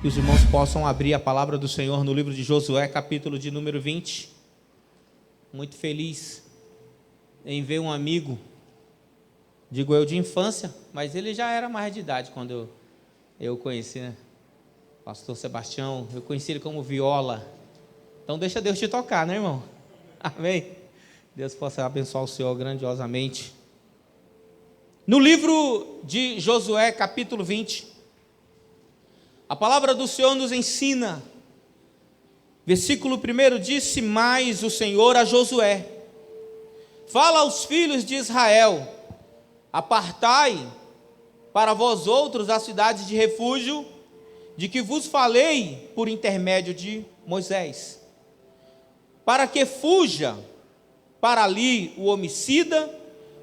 Que os irmãos possam abrir a palavra do Senhor no livro de Josué, capítulo de número 20. Muito feliz em ver um amigo, digo eu de infância, mas ele já era mais de idade quando eu conheci, né? Pastor Sebastião, eu conheci ele como Viola. Então deixa Deus te tocar, né, irmão? Amém? Deus possa abençoar o Senhor grandiosamente. No livro de Josué, capítulo 20, a palavra do Senhor nos ensina, versículo 1: disse mais o Senhor a Josué: fala aos filhos de Israel, apartai para vós outros as cidades de refúgio, de que vos falei por intermédio de Moisés, para que fuja para ali o homicida,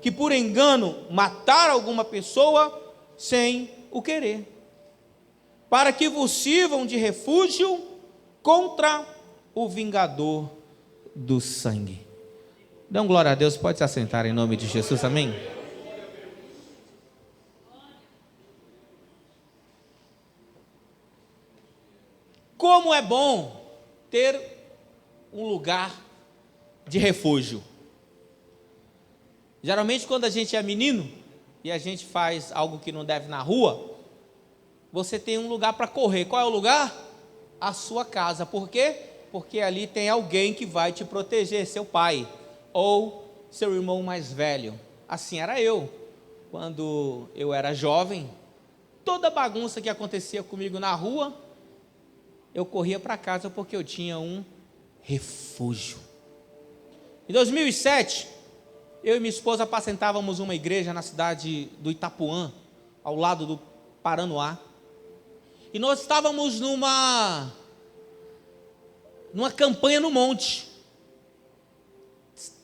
que por engano matar alguma pessoa sem o querer, para que vos sirvam de refúgio contra o vingador do sangue. Dão glória a Deus, pode se assentar em nome de Jesus, amém? Como é bom ter um lugar de refúgio. Geralmente quando a gente é menino e a gente faz algo que não deve na rua, você tem um lugar para correr. Qual é o lugar? A sua casa. Por quê? Porque ali tem alguém que vai te proteger, seu pai ou seu irmão mais velho. Assim era eu. Quando eu era jovem, toda bagunça que acontecia comigo na rua, eu corria para casa porque eu tinha um refúgio. Em 2007, eu e minha esposa apacentávamos uma igreja na cidade do Itapuã, ao lado do Paranoá. E nós estávamos numa campanha no monte.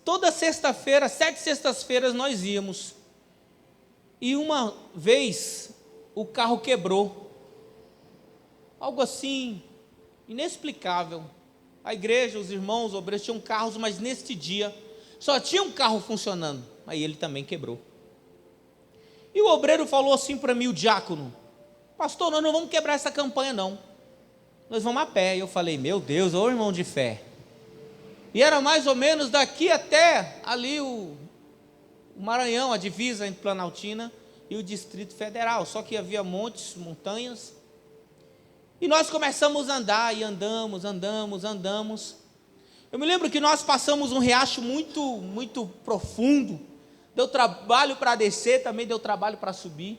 Toda sexta-feira, 7 sextas-feiras nós íamos. E uma vez o carro quebrou. Algo assim, inexplicável. A igreja, os irmãos, os obreiros tinham carros, mas neste dia só tinha um carro funcionando. Aí ele também quebrou. E o obreiro falou assim para mim, o diácono: pastor, nós não vamos quebrar essa campanha não, nós vamos a pé. E eu falei: meu Deus, ô irmão de fé. E era mais ou menos daqui até ali o Maranhão, a divisa entre Planaltina e o Distrito Federal, só que havia montes, montanhas. E nós começamos a andar, e andamos. Eu me lembro que nós passamos um riacho muito profundo. Deu trabalho para descer, também deu trabalho para subir.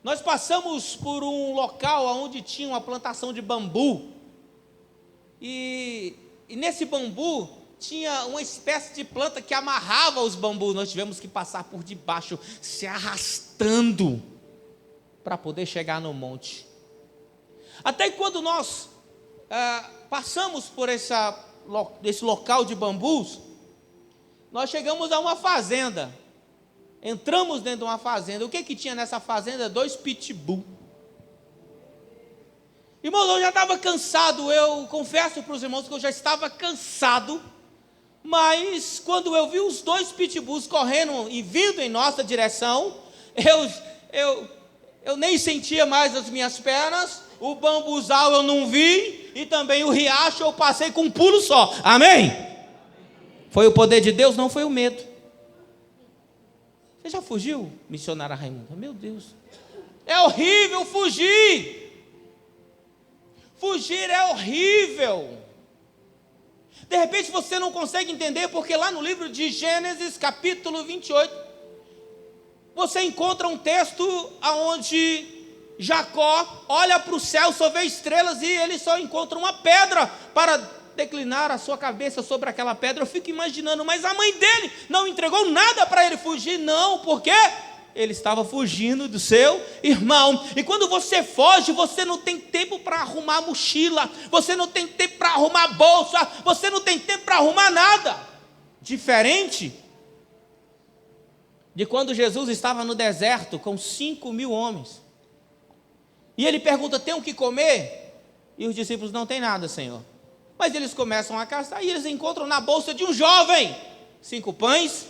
Nós passamos por um local onde tinha uma plantação de bambu. E nesse bambu tinha uma espécie de planta que amarrava os bambus. Nós tivemos que passar por debaixo, se arrastando, para poder chegar no monte. Até quando nós passamos por esse local de bambus, nós chegamos a uma fazenda. Entramos dentro de uma fazenda. O que tinha nessa fazenda? 2 pitbull. Irmãos, eu já estava cansado. Eu confesso para os irmãos que eu já estava cansado. Mas quando eu vi os 2 pitbulls correndo e vindo em nossa direção, eu nem sentia mais as minhas pernas. O bambuzal eu não vi, e também o riacho eu passei com um pulo só. Amém? Foi o poder de Deus, não foi o medo. Você já fugiu, missionária Raimunda? Meu Deus, é horrível fugir. Fugir é horrível. De repente você não consegue entender, porque lá no livro de Gênesis, capítulo 28, você encontra um texto onde Jacó olha para o céu, só vê estrelas, e ele só encontra uma pedra para declinar a sua cabeça sobre aquela pedra. Eu fico imaginando, mas a mãe dele não entregou nada para ele fugir? Não, porque ele estava fugindo do seu irmão. E quando você foge, você não tem tempo para arrumar a mochila, você não tem tempo para arrumar a bolsa, você não tem tempo para arrumar nada. Diferente de quando Jesus estava no deserto com 5.000 homens. E ele pergunta: tem o que comer? E os discípulos: não tem nada, Senhor. Mas eles começam a caçar e eles encontram na bolsa de um jovem 5 pães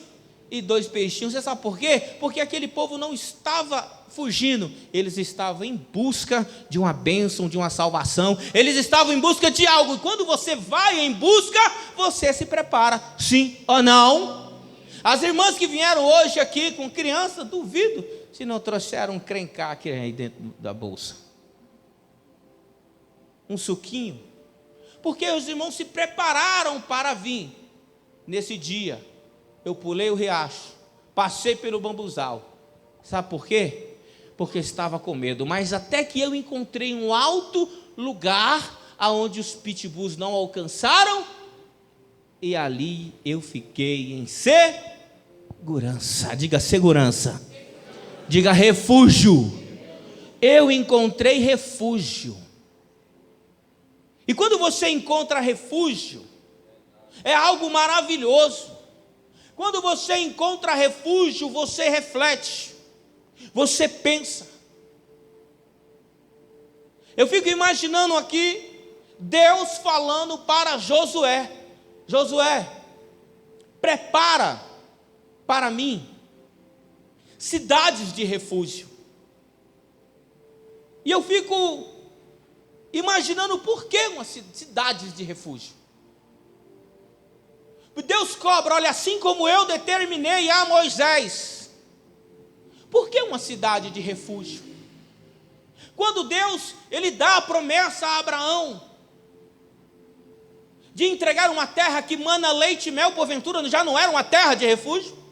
e 2 peixinhos. Você sabe por quê? Porque aquele povo não estava fugindo, eles estavam em busca de uma bênção, de uma salvação, eles estavam em busca de algo, e quando você vai em busca, você se prepara, sim ou não? As irmãs que vieram hoje aqui com criança, duvido se não trouxeram um crencake aí dentro da bolsa, um suquinho, porque os irmãos se prepararam para vir. Nesse dia eu pulei o riacho, passei pelo bambuzal, sabe por quê? Porque estava com medo, mas até que eu encontrei um alto lugar, aonde os pitbulls não alcançaram, e ali eu fiquei em segurança. Diga segurança, diga refúgio. Eu encontrei refúgio. E quando você encontra refúgio, é algo maravilhoso. Quando você encontra refúgio, você reflete, você pensa. Eu fico imaginando aqui Deus falando para Josué: Josué, prepara para mim cidades de refúgio. E eu fico imaginando por que uma cidades de refúgio. Deus cobra, olha, assim como eu determinei a Moisés. Por que uma cidade de refúgio? Quando Deus, Ele dá a promessa a Abraão, de entregar uma terra que mana leite e mel, porventura já não era uma terra de refúgio?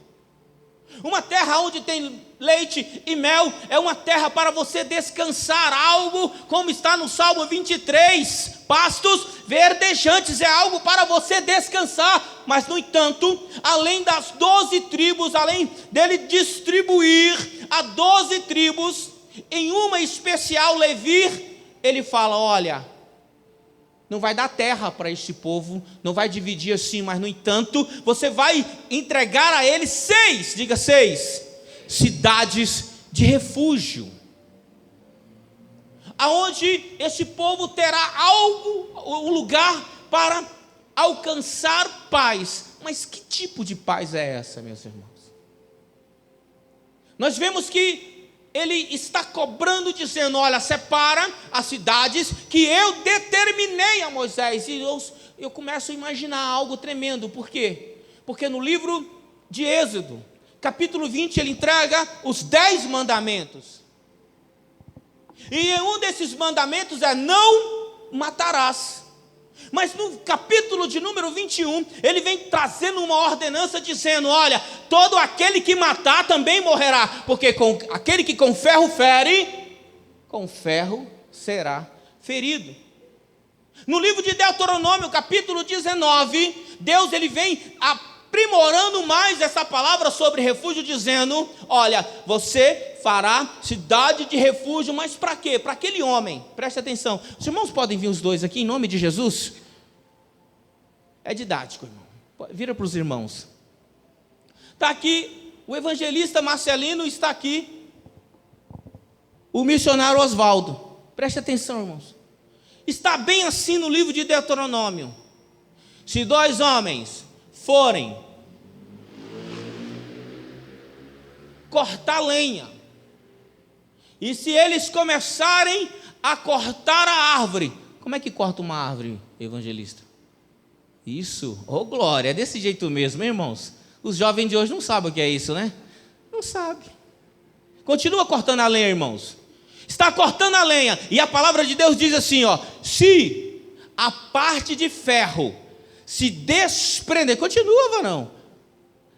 Uma terra onde tem leite e mel, é uma terra para você descansar, algo como está no Salmo 23, pastos verdejantes, é algo para você descansar. Mas no entanto, além das 12 tribos, além dele distribuir a 12 tribos, em uma especial Levi, ele fala: olha, não vai dar terra para este povo, não vai dividir assim, mas no entanto, você vai entregar a eles 6, diga 6, cidades de refúgio, aonde esse povo terá um lugar para alcançar paz. Mas que tipo de paz é essa, meus irmãos? Nós vemos que ele está cobrando, dizendo: olha, separa as cidades que eu determinei a Moisés. E eu começo a imaginar algo tremendo. Por quê? Porque no livro de Êxodo, capítulo 20, ele entrega os 10 mandamentos. E um desses mandamentos é: não matarás. Mas no capítulo de número 21, ele vem trazendo uma ordenança dizendo: olha, todo aquele que matar também morrerá, porque com aquele que com ferro fere, com ferro será ferido. No livro de Deuteronômio, capítulo 19, Deus ele vem aprimorando mais essa palavra sobre refúgio, dizendo: olha, você fará cidade de refúgio, mas para quê? Para aquele homem, preste atenção. Os irmãos podem vir os dois aqui, em nome de Jesus? É didático, irmão. Vira para os irmãos. Está aqui o evangelista Marcelino, está aqui o missionário Oswaldo. Preste atenção, irmãos. Está bem assim no livro de Deuteronômio: se 2 homens forem cortar lenha, e se eles começarem a cortar a árvore, como é que corta uma árvore, evangelista? Isso, oh glória, é desse jeito mesmo, hein, irmãos? Os jovens de hoje não sabem o que é isso, né? Não sabe. Continua cortando a lenha, irmãos. Está cortando a lenha, e a palavra de Deus diz assim, ó: se a parte de ferro se desprender, continua, varão,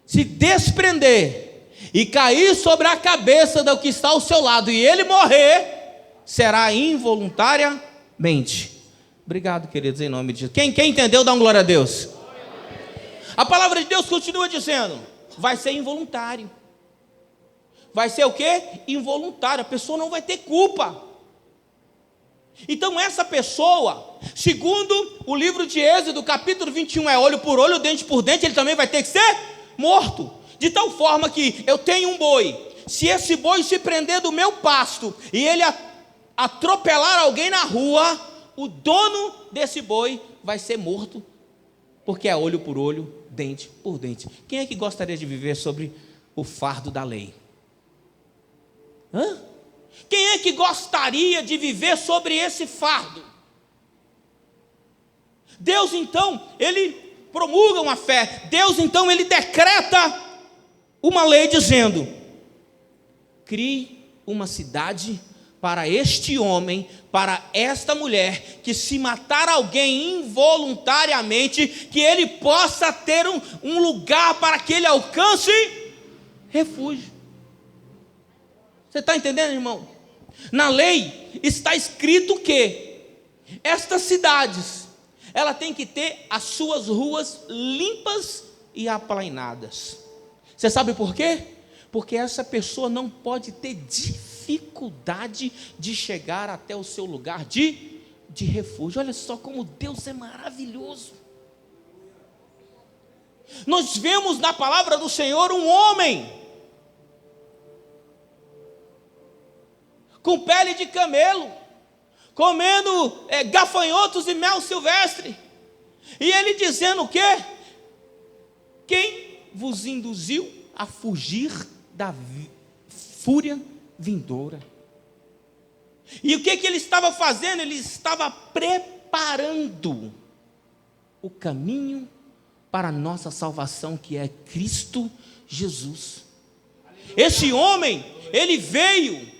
se desprender e cair sobre a cabeça do que está ao seu lado, e ele morrer, será involuntariamente. Obrigado, queridos, em nome de Jesus. Quem entendeu, dá uma glória a Deus. A palavra de Deus continua dizendo: vai ser involuntário. Vai ser o quê? Involuntário. A pessoa não vai ter culpa. Então essa pessoa, segundo o livro de Êxodo, capítulo 21, é olho por olho, dente por dente, ele também vai ter que ser morto. De tal forma que eu tenho um boi, se esse boi se prender do meu pasto e ele atropelar alguém na rua, o dono desse boi vai ser morto Porque é olho por olho, dente por dente. Quem é que gostaria de viver sobre o fardo da lei? Hã? Quem é que gostaria de viver sobre esse fardo? Deus então, Ele promulga uma fé. Deus então, Ele decreta uma lei dizendo: crie uma cidade para este homem, para esta mulher, que se matar alguém involuntariamente, que ele possa ter um lugar para que ele alcance refúgio. Você está entendendo, irmão? Na lei está escrito que estas cidades, ela tem que ter as suas ruas limpas e aplainadas. Você sabe por quê? Porque essa pessoa não pode ter dificuldade de chegar até o seu lugar de refúgio. Olha só como Deus é maravilhoso. Nós vemos na palavra do Senhor um homem com pele de camelo, comendo gafanhotos e mel silvestre, e ele dizendo o quê? Quem vos induziu a fugir da fúria vindoura? E o que ele estava fazendo? Ele estava preparando o caminho para a nossa salvação, que é Cristo Jesus. Esse homem, ele veio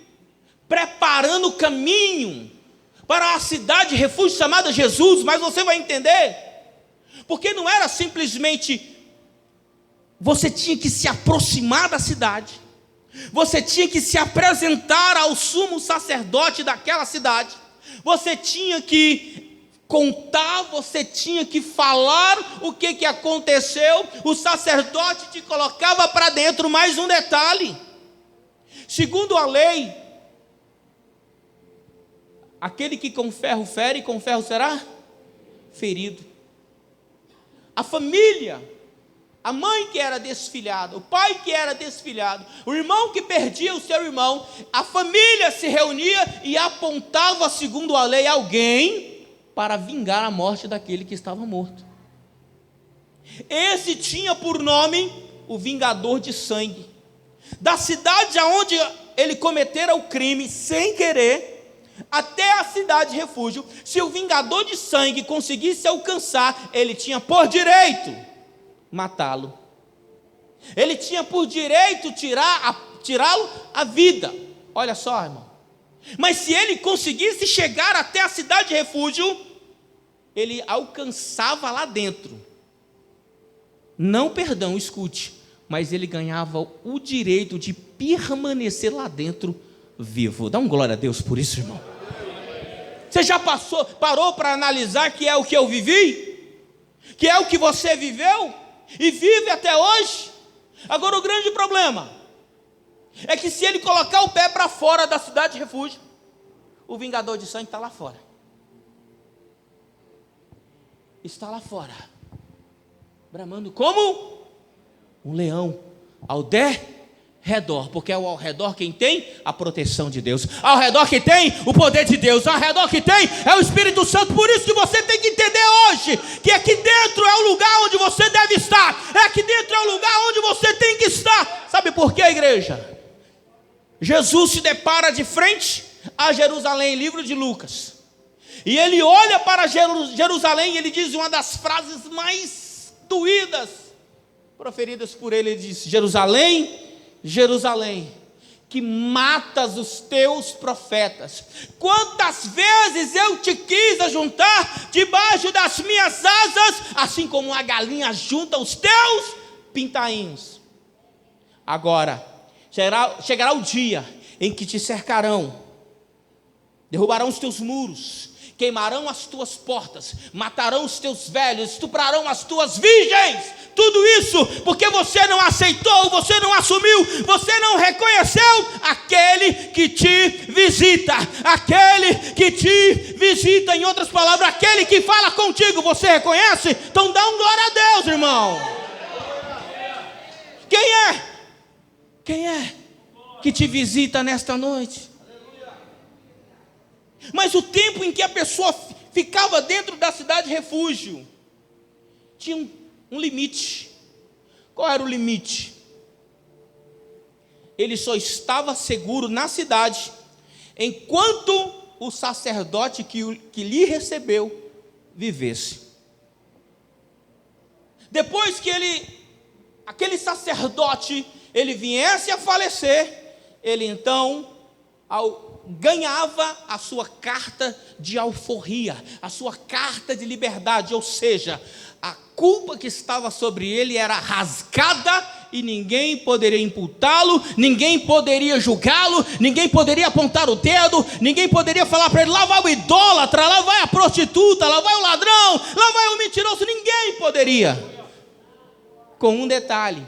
preparando o caminho para a cidade de refúgio chamada Jesus. Mas você vai entender, porque não era simplesmente você tinha que se aproximar da cidade, você tinha que se apresentar ao sumo sacerdote daquela cidade, você tinha que contar, você tinha que falar o que aconteceu, o sacerdote te colocava para dentro. Mais um detalhe: segundo a lei, aquele que com ferro fere, com ferro será ferido. A família, a mãe que era desfilhada, o pai que era desfilhado, o irmão que perdia o seu irmão, a família se reunia e apontava, segundo a lei, alguém para vingar a morte daquele que estava morto. Esse tinha por nome o vingador de sangue. Da cidade aonde ele cometera o crime sem querer, até a cidade de refúgio, se o vingador de sangue conseguisse alcançar, ele tinha por direito matá-lo. Ele tinha por direito tirá-lo a vida. Olha só, irmão. Mas se ele conseguisse chegar até a cidade de refúgio, ele alcançava lá dentro. Não, perdão, escute, mas ele ganhava o direito de permanecer lá dentro vivo. Dá um glória a Deus por isso, irmão. Você já parou para analisar que é o que eu vivi? Que é o que você viveu? E vive até hoje? Agora o grande problema é que se ele colocar o pé para fora da cidade de refúgio, o vingador de sangue está lá fora. Está lá fora, bramando como um leão ao redor, porque é ao redor quem tem a proteção de Deus, ao redor quem tem o poder de Deus, ao redor quem tem é o Espírito Santo. Por isso que você tem que entender hoje, que aqui dentro é o lugar onde você deve estar, aqui dentro é o lugar onde você tem que estar. Sabe por quê, igreja? Jesus se depara de frente a Jerusalém, livro de Lucas, e ele olha para Jerusalém e ele diz uma das frases mais doídas proferidas por ele. Ele diz: Jerusalém, Jerusalém, que matas os teus profetas, quantas vezes eu te quis ajuntar debaixo das minhas asas, assim como a galinha junta os teus pintainhos. Agora chegará o dia em que te cercarão, derrubarão os teus muros, queimarão as tuas portas, matarão os teus velhos, estuprarão as tuas virgens. Tudo isso porque você não aceitou, você não assumiu, você não reconheceu aquele que te visita, aquele que te visita, em outras palavras, aquele que fala contigo. Você reconhece? Então dá um glória a Deus, irmão. Quem é que te visita nesta noite? Mas o tempo em que a pessoa ficava dentro da cidade de refúgio tinha um limite. Qual era o limite? Ele só estava seguro na cidade enquanto o sacerdote que lhe recebeu vivesse. Depois que aquele sacerdote, ele viesse a falecer, ele então ganhava a sua carta de alforria, a sua carta de liberdade, ou seja, a culpa que estava sobre ele era rasgada e ninguém poderia imputá-lo, ninguém poderia julgá-lo, ninguém poderia apontar o dedo, ninguém poderia falar para ele: lá vai o idólatra, lá vai a prostituta, lá vai o ladrão, lá vai o mentiroso. Ninguém poderia, com um detalhe: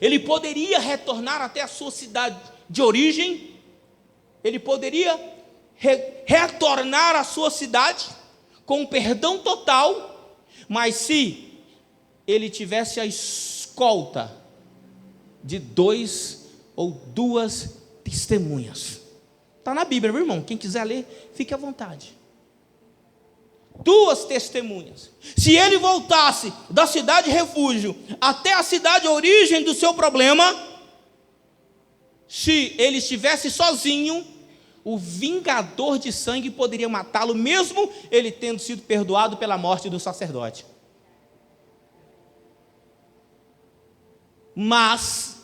ele poderia retornar até a sua cidade de origem, ele poderia retornar à sua cidade com perdão total, mas se ele tivesse a escolta de 2 ou 2 testemunhas, está na Bíblia, meu irmão, quem quiser ler, fique à vontade. 2 testemunhas. Se ele voltasse da cidade refúgio até a cidade origem do seu problema, se ele estivesse sozinho, o vingador de sangue poderia matá-lo, mesmo ele tendo sido perdoado pela morte do sacerdote. Mas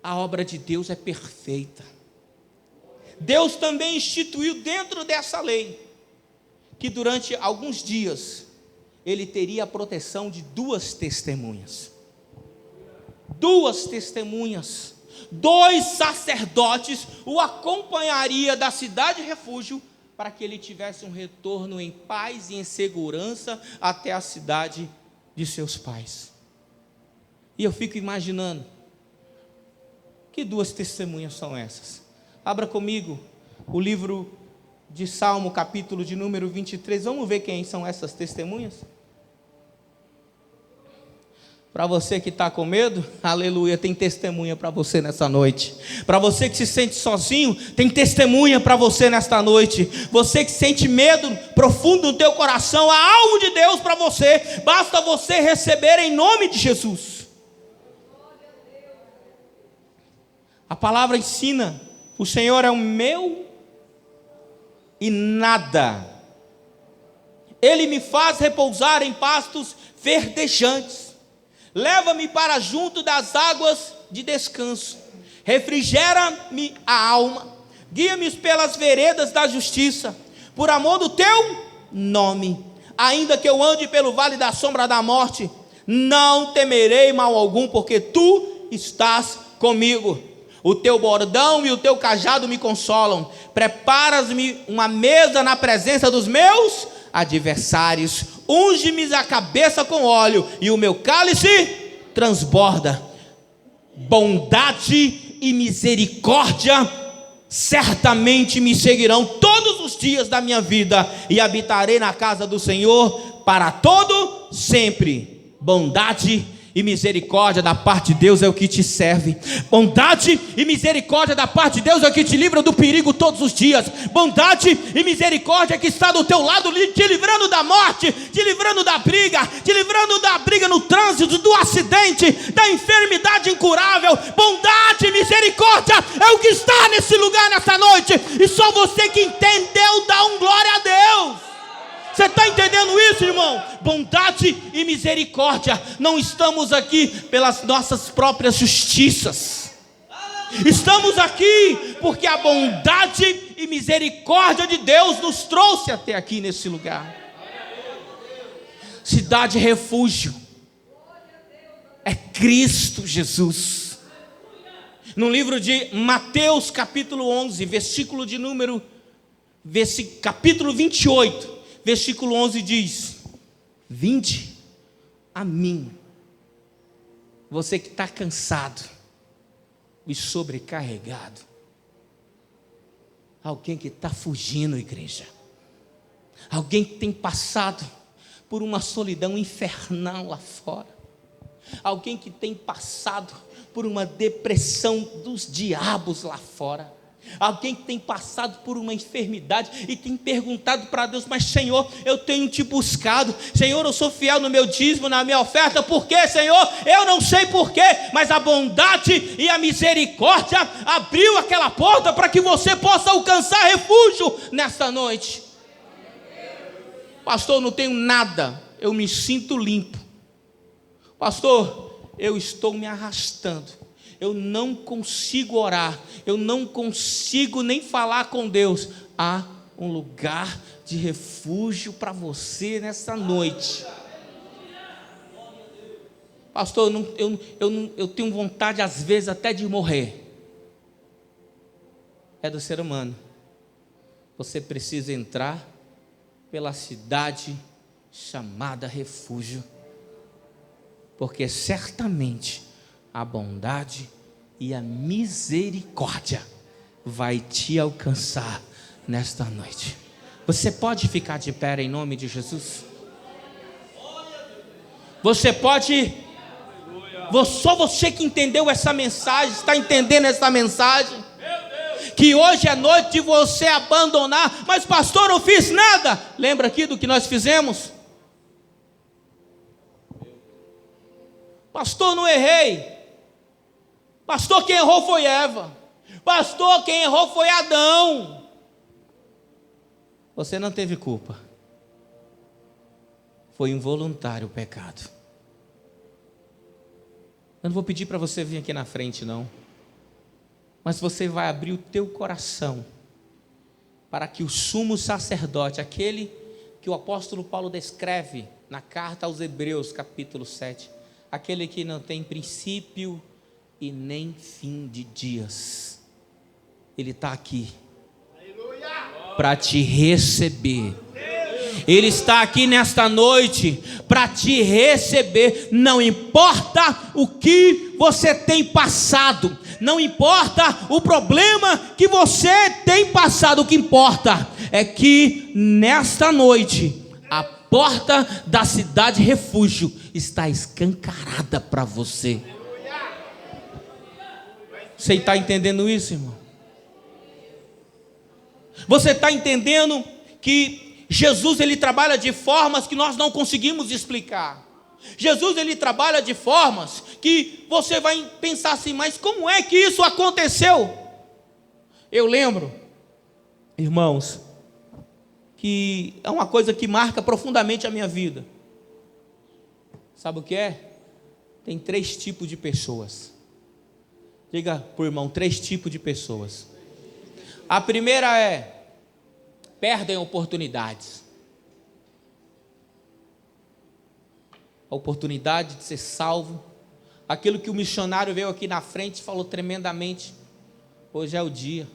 a obra de Deus é perfeita. Deus também instituiu dentro dessa lei que durante alguns dias ele teria a proteção de 2 testemunhas. 2 testemunhas. 2 sacerdotes o acompanharia da cidade refúgio para que ele tivesse um retorno em paz e em segurança até a cidade de seus pais. E eu fico imaginando, que 2 testemunhas são essas? Abra comigo o livro de Salmo, capítulo de número 23, vamos ver quem são essas testemunhas? Para você que está com medo, aleluia, tem testemunha para você nessa noite. Para você que se sente sozinho, tem testemunha para você nesta noite. Você que sente medo profundo no teu coração, há algo de Deus para você, basta você receber em nome de Jesus. A palavra ensina: o Senhor é o meu e nada, Ele me faz repousar em pastos verdejantes, leva-me para junto das águas de descanso, refrigera-me a alma, guia-me pelas veredas da justiça, por amor do teu nome. Ainda que eu ande pelo vale da sombra da morte, não temerei mal algum, porque tu estás comigo. O teu bordão e o teu cajado me consolam. Preparas-me uma mesa na presença dos meus adversários. Unge-me a cabeça com óleo e o meu cálice transborda. Bondade e misericórdia certamente me seguirão todos os dias da minha vida, e habitarei na casa do Senhor para todo sempre. Bondade e misericórdia da parte de Deus é o que te serve. Bondade e misericórdia da parte de Deus é o que te livra do perigo todos os dias. Bondade e misericórdia que está do teu lado, te livrando da morte, te livrando da briga no trânsito, do acidente, da enfermidade incurável. Bondade e misericórdia é o que está nesse lugar nessa noite, e só você que entendeu dá um glória a Deus. Você está entendendo isso, irmão? Bondade e misericórdia. Não estamos aqui pelas nossas próprias justiças. Estamos aqui porque a bondade e misericórdia de Deus nos trouxe até aqui nesse lugar. Cidade refúgio é Cristo Jesus. No livro de Mateus capítulo 11, capítulo 28, versículo 11 diz: vinde a mim, você que está cansado e sobrecarregado. Alguém que está fugindo, igreja. Alguém que tem passado por uma solidão infernal lá fora. Alguém que tem passado por uma depressão dos diabos lá fora. Alguém que tem passado por uma enfermidade e tem perguntado para Deus: mas Senhor, eu tenho te buscado, Senhor, eu sou fiel no meu dízimo, na minha oferta, por quê, Senhor? Eu não sei por quê, mas a bondade e a misericórdia abriu aquela porta para que você possa alcançar refúgio nesta noite. Pastor, eu não tenho nada, eu me sinto limpo. Pastor, eu estou me arrastando, eu não consigo orar, eu não consigo nem falar com Deus. Há um lugar de refúgio para você nessa noite. Pastor, eu tenho vontade às vezes até de morrer. É do ser humano. Você precisa entrar pela cidade chamada refúgio, porque certamente a bondade e a misericórdia vai te alcançar nesta noite. Você pode ficar de pé em nome de Jesus? Você pode, só você que entendeu essa mensagem, está entendendo essa mensagem? Que hoje é noite de você abandonar. Mas pastor, não fiz nada. Lembra aqui do que nós fizemos? Pastor, não errei. Pastor, quem errou foi Eva. Pastor, quem errou foi Adão. Você não teve culpa. Foi involuntário o pecado. Eu não vou pedir para você vir aqui na frente, não. Mas você vai abrir o teu coração para que o sumo sacerdote, aquele que o apóstolo Paulo descreve na carta aos Hebreus, capítulo 7, aquele que não tem princípio e nem fim de dias, ele está aqui para te receber. Ele está aqui nesta noite para te receber. Não importa o que você tem passado, não importa o problema que você tem passado, o que importa é que nesta noite a porta da cidade refúgio está escancarada para você. Você está entendendo isso, irmão? Você está entendendo que Jesus, ele trabalha de formas que nós não conseguimos explicar. Jesus, ele trabalha de formas que você vai pensar assim: mas como é que isso aconteceu? Eu lembro, irmãos, que é uma coisa que marca profundamente a minha vida. Sabe o que é? Tem 3 tipos de pessoas. Diga para o irmão: 3 tipos de pessoas. A primeira é: perdem oportunidades. A oportunidade de ser salvo. Aquilo que o missionário veio aqui na frente e falou tremendamente. Hoje é o dia.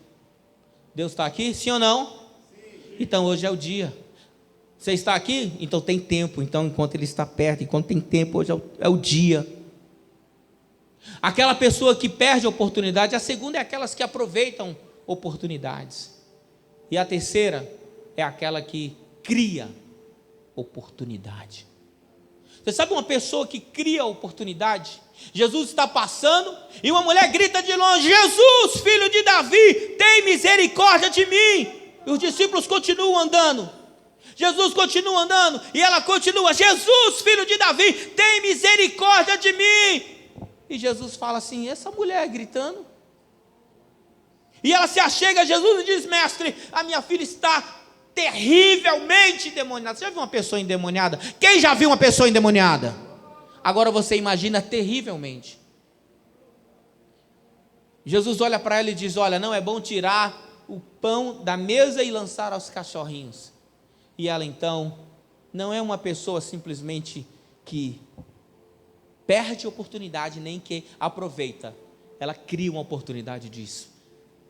Deus está aqui? Sim ou não? Sim. Então hoje é o dia. Você está aqui? Então tem tempo. Então enquanto ele está perto, enquanto tem tempo, hoje é o dia. Aquela pessoa que perde a oportunidade. A segunda é aquelas que aproveitam oportunidades. E a terceira é aquela que cria oportunidade. Você sabe uma pessoa que cria oportunidade? Jesus está passando e uma mulher grita de longe: Jesus, filho de Davi, tem misericórdia de mim. E os discípulos continuam andando. Jesus continua andando e ela continua: Jesus, filho de Davi, tem misericórdia de mim. E Jesus fala assim: essa mulher gritando. E ela se achega a Jesus e diz: mestre, a minha filha está terrivelmente endemoniada. Você já viu uma pessoa endemoniada? Quem já viu uma pessoa endemoniada? Agora você imagina terrivelmente. Jesus olha para ela e diz: olha, não é bom tirar o pão da mesa e lançar aos cachorrinhos. E ela então não é uma pessoa simplesmente que perde oportunidade, nem que aproveita. Ela cria uma oportunidade disso.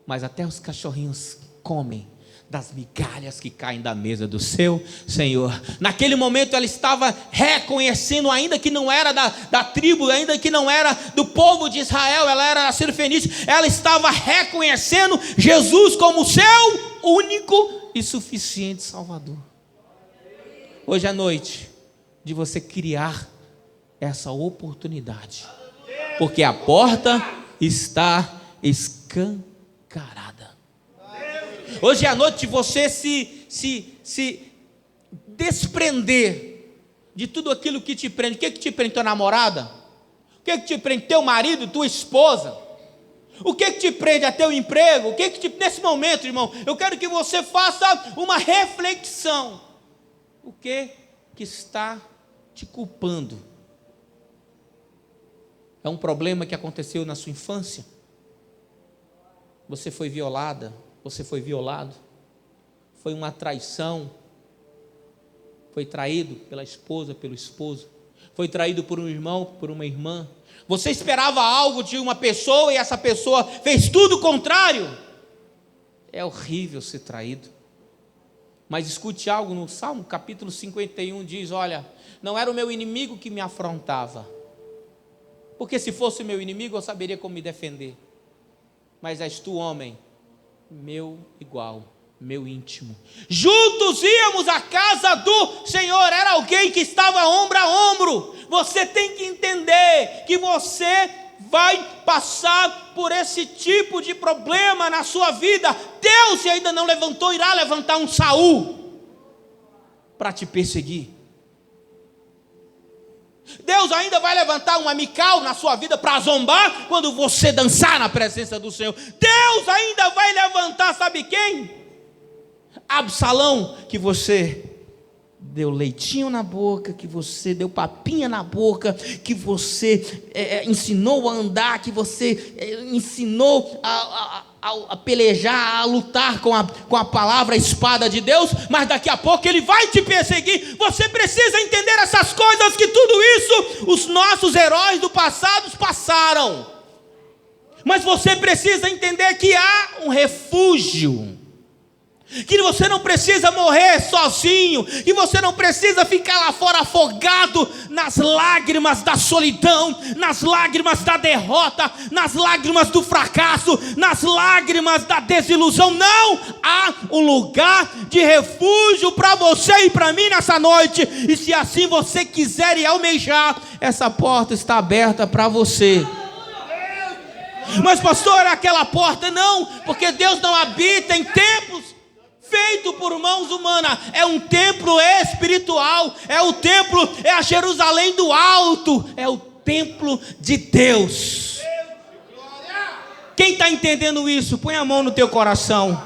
Mas até os cachorrinhos comem das migalhas que caem da mesa do seu Senhor. Naquele momento ela estava reconhecendo, ainda que não era da tribo, ainda que não era do povo de Israel, ela era cirofenícia, ela estava reconhecendo Jesus como seu único e suficiente Salvador. Hoje é noite de você criar essa oportunidade, porque a porta está escancarada. Hoje é a noite de você se desprender de tudo aquilo que te prende. O que te prende? Tua namorada? O que te prende? Teu marido, tua esposa? O que te prende a teu emprego? O que nesse momento, irmão, eu quero que você faça uma reflexão. O que está te culpando? É um problema que aconteceu na sua infância? Você foi violada? Você foi violado? Foi uma traição? Foi traído pela esposa, pelo esposo? Foi traído por um irmão, por uma irmã? Você esperava algo de uma pessoa e essa pessoa fez tudo o contrário? É horrível ser traído. Mas escute algo no Salmo capítulo 51, diz: olha, não era o meu inimigo que me afrontava, porque se fosse o meu inimigo eu saberia como me defender. Mas és tu, homem, meu igual, meu íntimo. Juntos íamos à casa do Senhor. Era alguém que estava ombro a ombro. Você tem que entender que você vai passar por esse tipo de problema na sua vida. Deus, se ainda não levantou, irá levantar um Saul para te perseguir. Deus ainda vai levantar uma Mical na sua vida para zombar quando você dançar na presença do Senhor. Deus ainda vai levantar, sabe quem? Absalão, que você deu leitinho na boca, que você deu papinha na boca, que você ensinou a andar, que você ensinou a pelejar, a lutar com a palavra, a espada de Deus, mas daqui a pouco ele vai te perseguir. Você precisa entender essas coisas, que tudo isso os nossos heróis do passado passaram, mas você precisa entender que há um refúgio, que você não precisa morrer sozinho, que você não precisa ficar lá fora afogado nas lágrimas da solidão, nas lágrimas da derrota, nas lágrimas do fracasso, nas lágrimas da desilusão. Não, há um lugar de refúgio para você e para mim nessa noite, e se assim você quiser e almejar, essa porta está aberta para você. Mas pastor, aquela porta não, porque Deus não habita em templos feito por mãos humanas. É um templo espiritual, é o templo, é a Jerusalém do alto, é o templo de Deus. Quem está entendendo isso? Põe a mão no teu coração.